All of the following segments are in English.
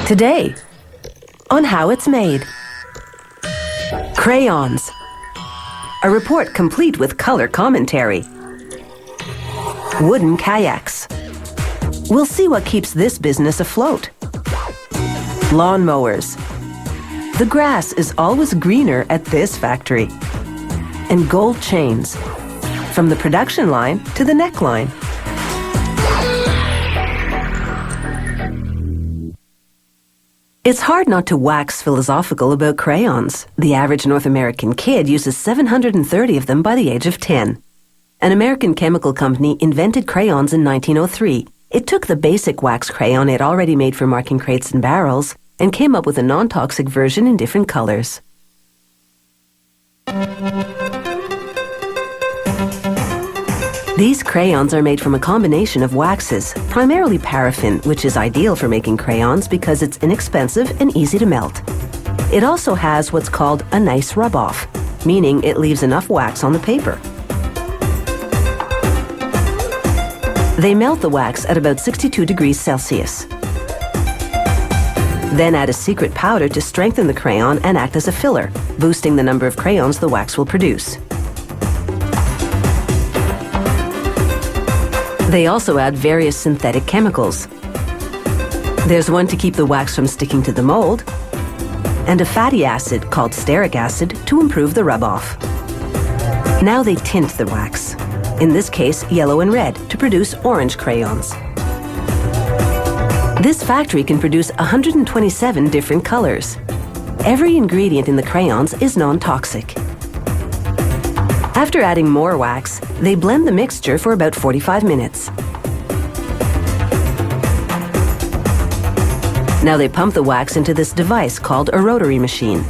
Today, on how it's made. Crayons. A report complete with color commentary. Wooden kayaks. We'll see what keeps this business afloat. Lawn mowers. The grass is always greener at this factory. And gold chains. From the production line to the neckline. It's hard not to wax philosophical about crayons. The average North American kid uses 730 of them by the age of 10. An American chemical company invented crayons in 1903. It took the basic wax crayon it already made for marking crates and barrels and came up with a non-toxic version in different colors. These crayons are made from a combination of waxes, primarily paraffin, which is ideal for making crayons because it's inexpensive and easy to melt. It also has what's called a nice rub-off, meaning it leaves enough wax on the paper. They melt the wax at about 62 degrees Celsius. Then add a secret powder to strengthen the crayon and act as a filler, boosting the number of crayons the wax will produce. They also add various synthetic chemicals. There's one to keep the wax from sticking to the mold, and a fatty acid called stearic acid to improve the rub-off. Now they tint the wax, in this case yellow and red, to produce orange crayons. This factory can produce 127 different colors. Every ingredient in the crayons is non-toxic. After adding more wax, they blend the mixture for about 45 minutes. Now they pump the wax into this device called a rotary machine.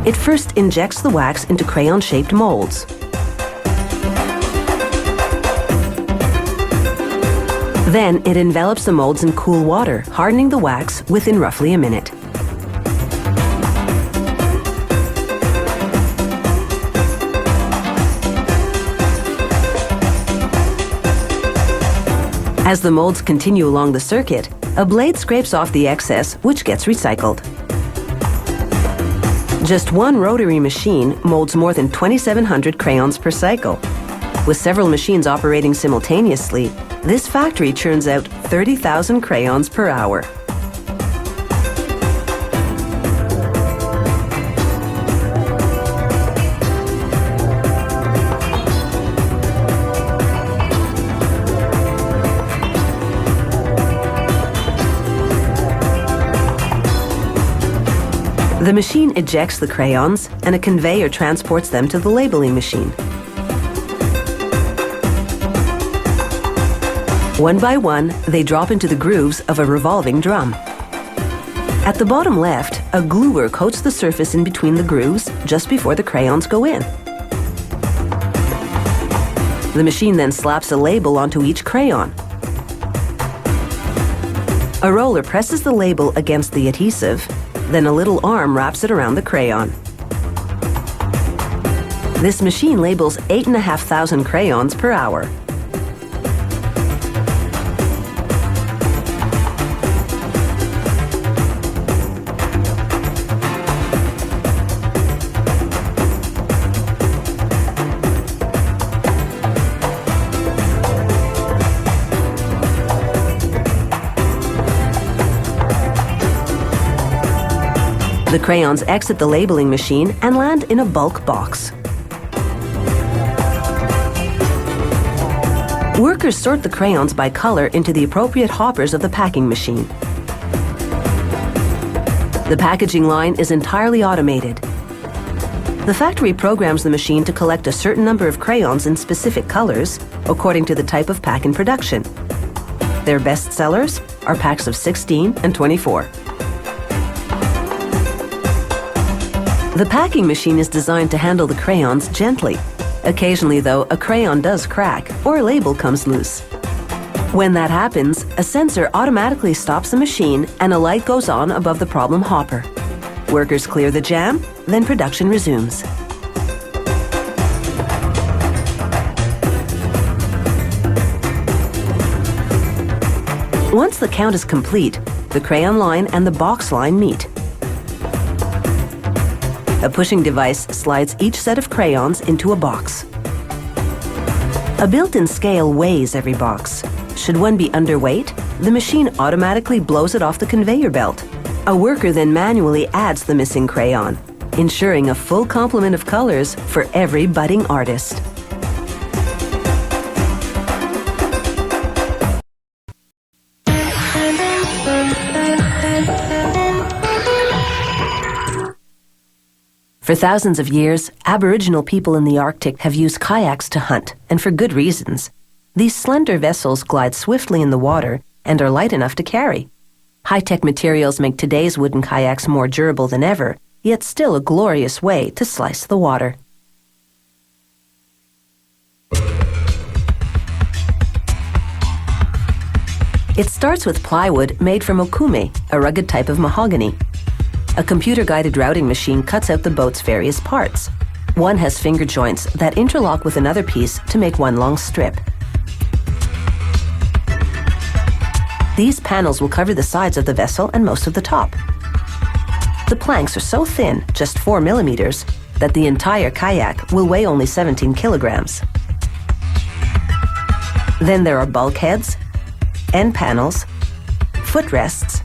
It first injects the wax into crayon-shaped molds. Then it envelops the molds in cool water, hardening the wax within roughly a minute. As the molds continue along the circuit, a blade scrapes off the excess, which gets recycled. Just one rotary machine molds more than 2,700 crayons per cycle. With several machines operating simultaneously, this factory churns out 30,000 crayons per hour. The machine ejects the crayons, and a conveyor transports them to the labeling machine. One by one, they drop into the grooves of a revolving drum. At the bottom left, a gluer coats the surface in between the grooves just before the crayons go in. The machine then slaps a label onto each crayon. A roller presses the label against the adhesive, then a little arm wraps it around the crayon. This machine labels 8,500 crayons per hour. The crayons exit the labeling machine and land in a bulk box. Workers sort the crayons by color into the appropriate hoppers of the packing machine. The packaging line is entirely automated. The factory programs the machine to collect a certain number of crayons in specific colors according to the type of pack in production. Their best sellers are packs of 16 and 24. The packing machine is designed to handle the crayons gently. Occasionally, though, a crayon does crack or a label comes loose. When that happens, a sensor automatically stops the machine and a light goes on above the problem hopper. Workers clear the jam, then production resumes. Once the count is complete, the crayon line and the box line meet. A pushing device slides each set of crayons into a box. A built-in scale weighs every box. Should one be underweight, the machine automatically blows it off the conveyor belt. A worker then manually adds the missing crayon, ensuring a full complement of colors for every budding artist. For thousands of years, Aboriginal people in the Arctic have used kayaks to hunt, and for good reasons. These slender vessels glide swiftly in the water and are light enough to carry. High-tech materials make today's wooden kayaks more durable than ever, yet still a glorious way to slice the water. It starts with plywood made from okume, a rugged type of mahogany. A computer-guided routing machine cuts out the boat's various parts. One has finger joints that interlock with another piece to make one long strip. These panels will cover the sides of the vessel and most of the top. The planks are so thin, just 4 millimeters, that the entire kayak will weigh only 17 kilograms. Then there are bulkheads, end panels, footrests,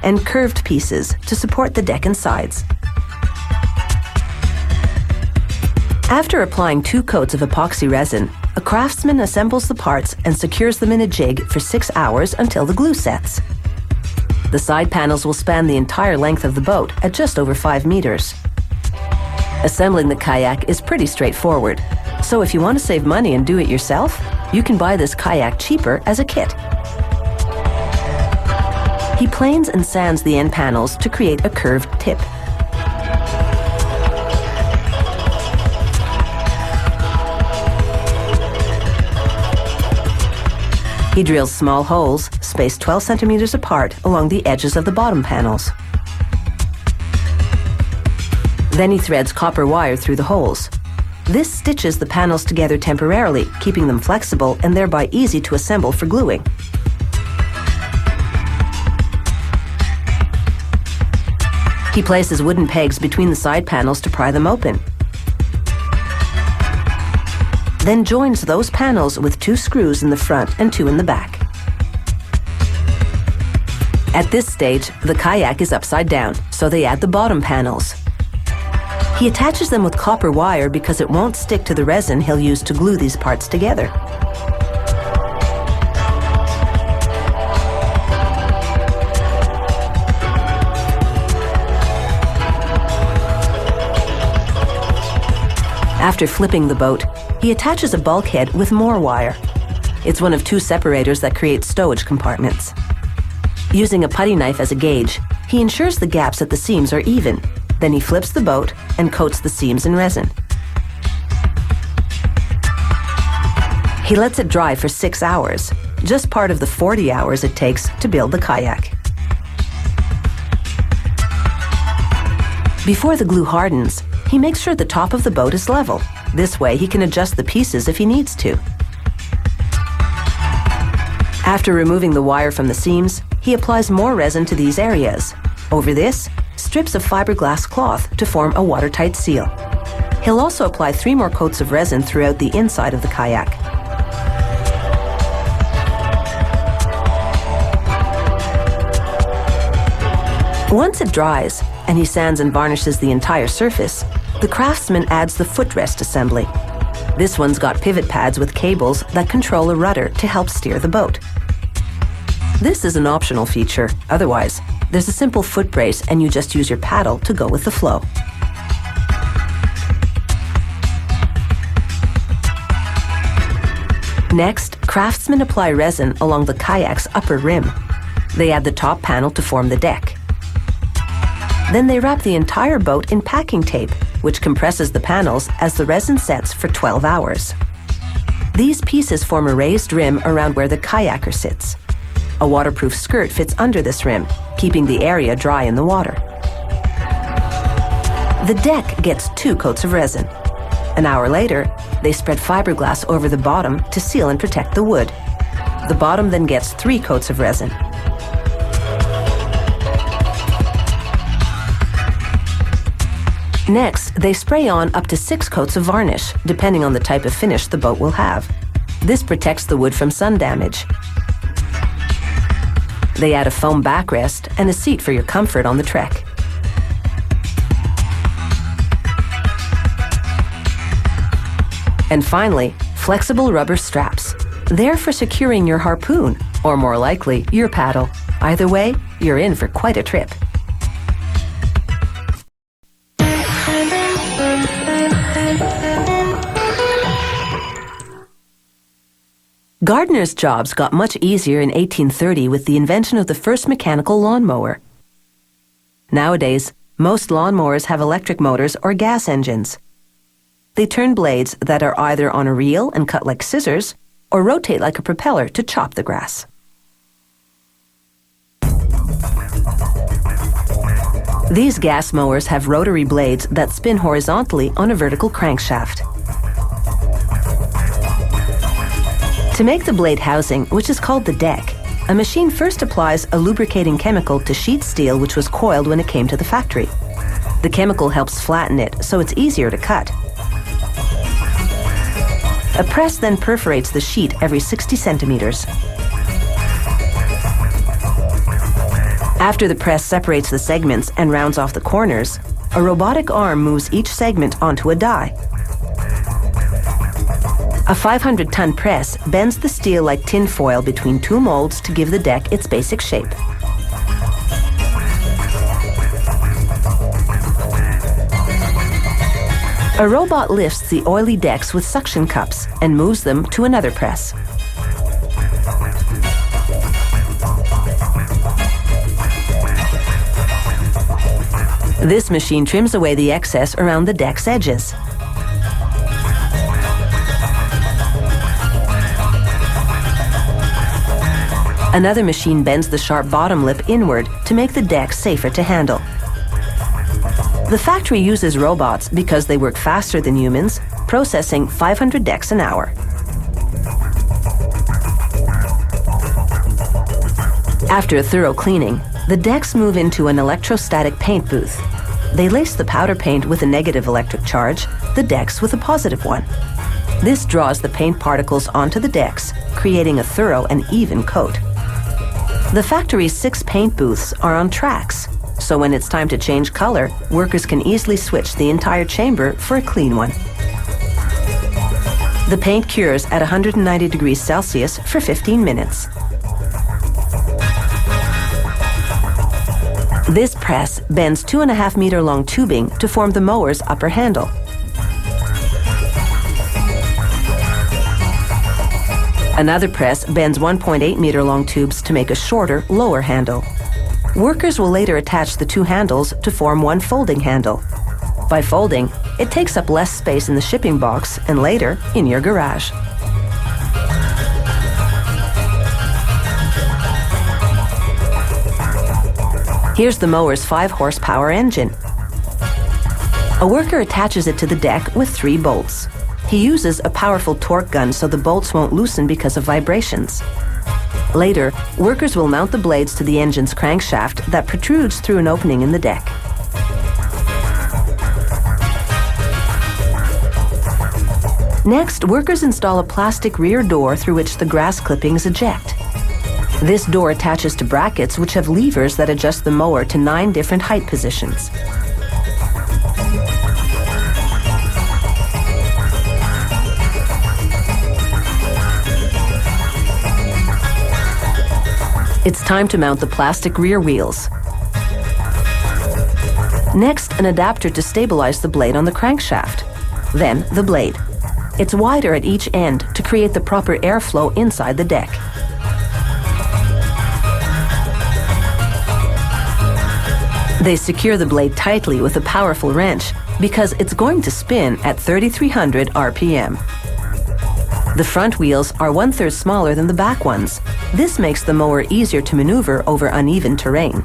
and curved pieces to support the deck and sides. After applying 2 coats of epoxy resin, a craftsman assembles the parts and secures them in a jig for 6 hours until the glue sets. The side panels will span the entire length of the boat at just over 5 meters. Assembling the kayak is pretty straightforward, so if you want to save money and do it yourself, you can buy this kayak cheaper as a kit. He planes and sands the end panels to create a curved tip. He drills small holes, spaced 12 centimeters apart along the edges of the bottom panels. Then he threads copper wire through the holes. This stitches the panels together temporarily, keeping them flexible and thereby easy to assemble for gluing. He places wooden pegs between the side panels to pry them open. Then joins those panels with 2 screws in the front and 2 in the back. At this stage, the kayak is upside down, so they add the bottom panels. He attaches them with copper wire because it won't stick to the resin he'll use to glue these parts together. After flipping the boat, he attaches a bulkhead with more wire. It's one of 2 separators that create stowage compartments. Using a putty knife as a gauge, he ensures the gaps at the seams are even. Then he flips the boat and coats the seams in resin. He lets it dry for 6 hours, just part of the 40 hours it takes to build the kayak. Before the glue hardens, he makes sure the top of the boat is level. This way he can adjust the pieces if he needs to. After removing the wire from the seams, he applies more resin to these areas. Over this, strips of fiberglass cloth to form a watertight seal. He'll also apply 3 more coats of resin throughout the inside of the kayak. Once it dries, and he sands and varnishes the entire surface, the craftsman adds the footrest assembly. This one's got pivot pads with cables that control a rudder to help steer the boat. This is an optional feature. Otherwise, there's a simple foot brace and you just use your paddle to go with the flow. Next, craftsmen apply resin along the kayak's upper rim. They add the top panel to form the deck. Then they wrap the entire boat in packing tape, which compresses the panels as the resin sets for 12 hours. These pieces form a raised rim around where the kayaker sits. A waterproof skirt fits under this rim, keeping the area dry in the water. The deck gets 2 coats of resin. An hour later, they spread fiberglass over the bottom to seal and protect the wood. The bottom then gets 3 coats of resin. Next, they spray on up to 6 coats of varnish, depending on the type of finish the boat will have. This protects the wood from sun damage. They add a foam backrest and a seat for your comfort on the trek. And finally, flexible rubber straps. They're for securing your harpoon, or more likely, your paddle. Either way, you're in for quite a trip. Gardeners' jobs got much easier in 1830 with the invention of the first mechanical lawnmower. Nowadays, most lawnmowers have electric motors or gas engines. They turn blades that are either on a reel and cut like scissors, or rotate like a propeller to chop the grass. These gas mowers have rotary blades that spin horizontally on a vertical crankshaft. To make the blade housing, which is called the deck, a machine first applies a lubricating chemical to sheet steel which was coiled when it came to the factory. The chemical helps flatten it so it's easier to cut. A press then perforates the sheet every 60 centimeters. After the press separates the segments and rounds off the corners, a robotic arm moves each segment onto a die. A 500-ton press bends the steel like tin foil between 2 molds to give the deck its basic shape. A robot lifts the oily decks with suction cups and moves them to another press. This machine trims away the excess around the deck's edges. Another machine bends the sharp bottom lip inward to make the deck safer to handle. The factory uses robots because they work faster than humans, processing 500 decks an hour. After a thorough cleaning, the decks move into an electrostatic paint booth. They lace the powder paint with a negative electric charge, the decks with a positive one. This draws the paint particles onto the decks, creating a thorough and even coat. The factory's 6 paint booths are on tracks, so when it's time to change color, workers can easily switch the entire chamber for a clean one. The paint cures at 190 degrees Celsius for 15 minutes. This press bends 2.5-meter long tubing to form the mower's upper handle. Another press bends 1.8-meter long tubes to make a shorter, lower handle. Workers will later attach the 2 handles to form one folding handle. By folding, it takes up less space in the shipping box and later in your garage. Here's the mower's 5-horsepower engine. A worker attaches it to the deck with 3 bolts. He uses a powerful torque gun so the bolts won't loosen because of vibrations. Later, workers will mount the blades to the engine's crankshaft that protrudes through an opening in the deck. Next, workers install a plastic rear door through which the grass clippings eject. This door attaches to brackets which have levers that adjust the mower to 9 different height positions. It's time to mount the plastic rear wheels. Next, an adapter to stabilize the blade on the crankshaft. Then, the blade. It's wider at each end to create the proper airflow inside the deck. They secure the blade tightly with a powerful wrench because it's going to spin at 3,300 RPM. The front wheels are 1/3 smaller than the back ones. This makes the mower easier to maneuver over uneven terrain.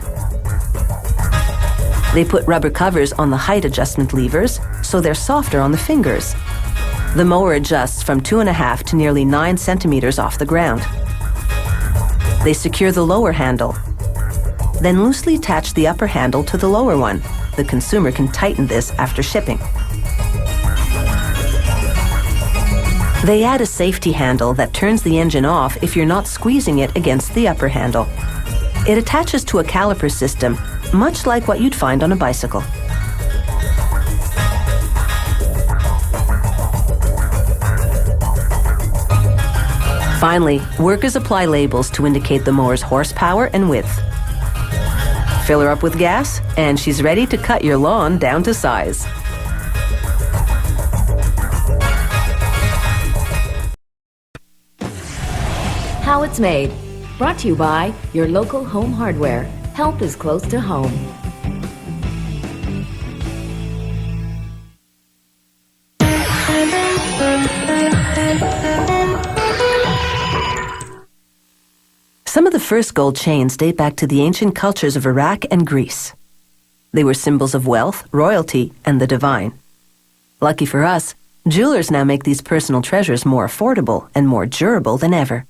They put rubber covers on the height adjustment levers so they're softer on the fingers. The mower adjusts from 2.5 to nearly 9 centimeters off the ground. They secure the lower handle. Then loosely attach the upper handle to the lower one. The consumer can tighten this after shipping. They add a safety handle that turns the engine off if you're not squeezing it against the upper handle. It attaches to a caliper system, much like what you'd find on a bicycle. Finally, workers apply labels to indicate the mower's horsepower and width. Fill her up with gas, and she's ready to cut your lawn down to size. How it's made. Brought to you by your local home hardware. Help is close to home. Some of the first gold chains date back to the ancient cultures of Iraq and Greece. They were symbols of wealth, royalty, and the divine. Lucky for us, jewelers now make these personal treasures more affordable and more durable than ever.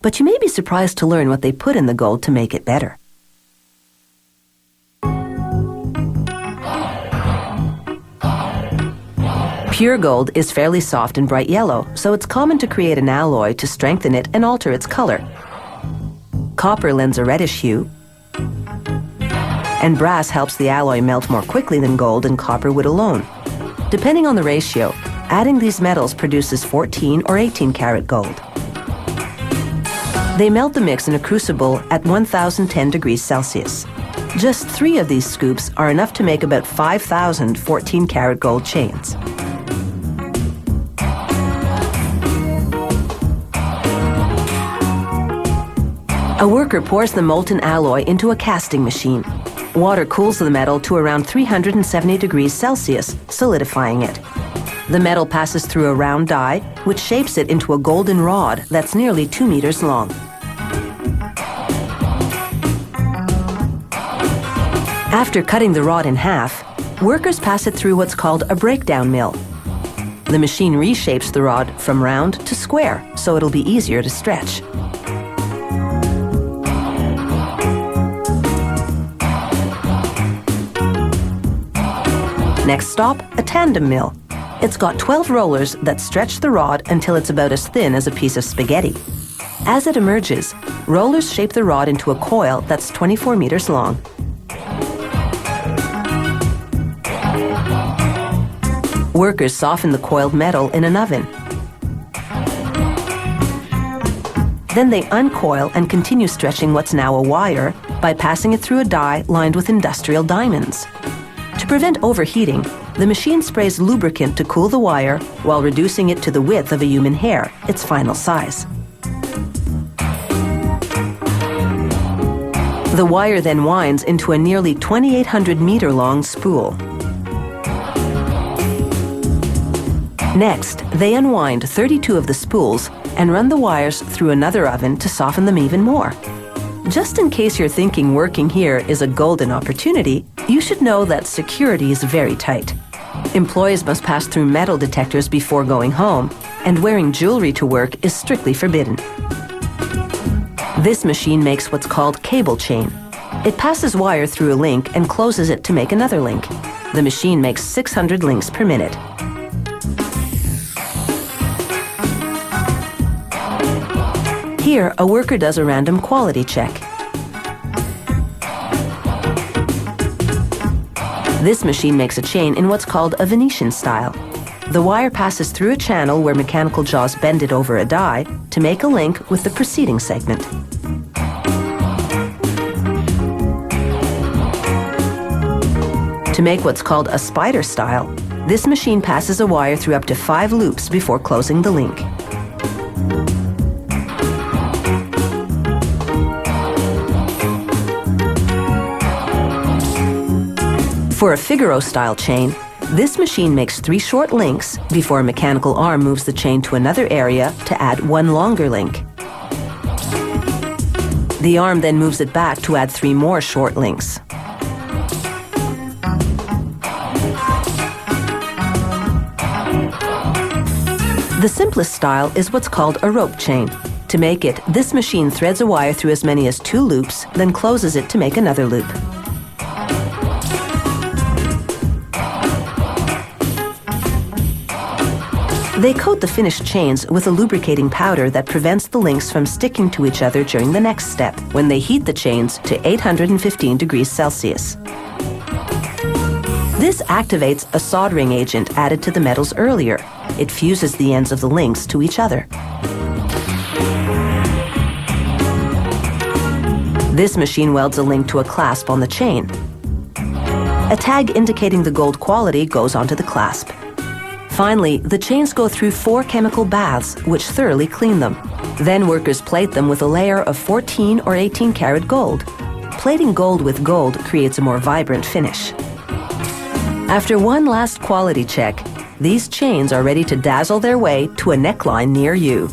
But you may be surprised to learn what they put in the gold to make it better. Pure gold is fairly soft and bright yellow, so it's common to create an alloy to strengthen it and alter its color. Copper lends a reddish hue, and brass helps the alloy melt more quickly than gold and copper would alone. Depending on the ratio, adding these metals produces 14 or 18 karat gold. They melt the mix in a crucible at 1010 degrees Celsius. Just 3 of these scoops are enough to make about 5,000 14 karat gold chains. A worker pours the molten alloy into a casting machine. Water cools the metal to around 370 degrees Celsius, solidifying it. The metal passes through a round die, which shapes it into a golden rod that's nearly 2 meters long. After cutting the rod in half, workers pass it through what's called a breakdown mill. The machine reshapes the rod from round to square, so it'll be easier to stretch. Next stop, a tandem mill. It's got 12 rollers that stretch the rod until it's about as thin as a piece of spaghetti. As it emerges, rollers shape the rod into a coil that's 24 meters long. Workers soften the coiled metal in an oven. Then they uncoil and continue stretching what's now a wire by passing it through a die lined with industrial diamonds. To prevent overheating, the machine sprays lubricant to cool the wire while reducing it to the width of a human hair, its final size. The wire then winds into a nearly 2,800 meter long spool. Next, they unwind 32 of the spools and run the wires through another oven to soften them even more. Just in case you're thinking working here is a golden opportunity, you should know that security is very tight. Employees must pass through metal detectors before going home, and wearing jewelry to work is strictly forbidden. This machine makes what's called cable chain. It passes wire through a link and closes it to make another link. The machine makes 600 links per minute. Here, a worker does a random quality check. This machine makes a chain in what's called a Venetian style. The wire passes through a channel where mechanical jaws bend it over a die to make a link with the preceding segment. To make what's called a spider style, this machine passes a wire through up to 5 loops before closing the link. For a Figaro-style chain, this machine makes 3 short links before a mechanical arm moves the chain to another area to add 1 longer link. The arm then moves it back to add 3 more short links. The simplest style is what's called a rope chain. To make it, this machine threads a wire through as many as 2 loops, then closes it to make another loop. They coat the finished chains with a lubricating powder that prevents the links from sticking to each other during the next step, when they heat the chains to 815 degrees Celsius. This activates a soldering agent added to the metals earlier. It fuses the ends of the links to each other. This machine welds a link to a clasp on the chain. A tag indicating the gold quality goes onto the clasp. Finally, the chains go through 4 chemical baths, which thoroughly clean them. Then workers plate them with a layer of 14 or 18 karat gold. Plating gold with gold creates a more vibrant finish. After one last quality check, these chains are ready to dazzle their way to a neckline near you.